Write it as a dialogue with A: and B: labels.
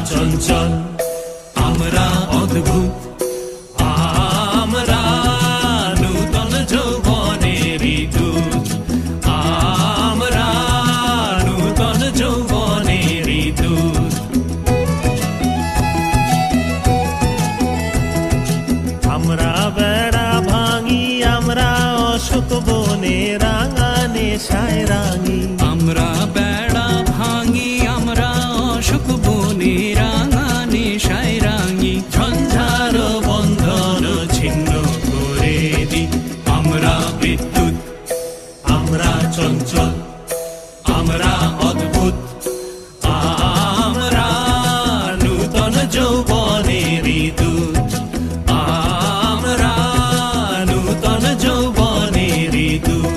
A: চঞ্চল, আমরা অদ্ভুত, আমরা নূতন যৌবনের দূত, আমরা নূতন যৌবনের দূত। আমরা বেড়া ভাঙি, আমরা অশোক বনে রাঙা নেশায় রাঙি,
B: আমরা বেড়া ভাঙি, আমরা অশোক বনে রাঙা নেশায় রাঙি।
A: ঝঞ্ঝার বন্ধন ছিন্ন করে দি, আমরা বিদ্যুৎ, আমরা চঞ্চল,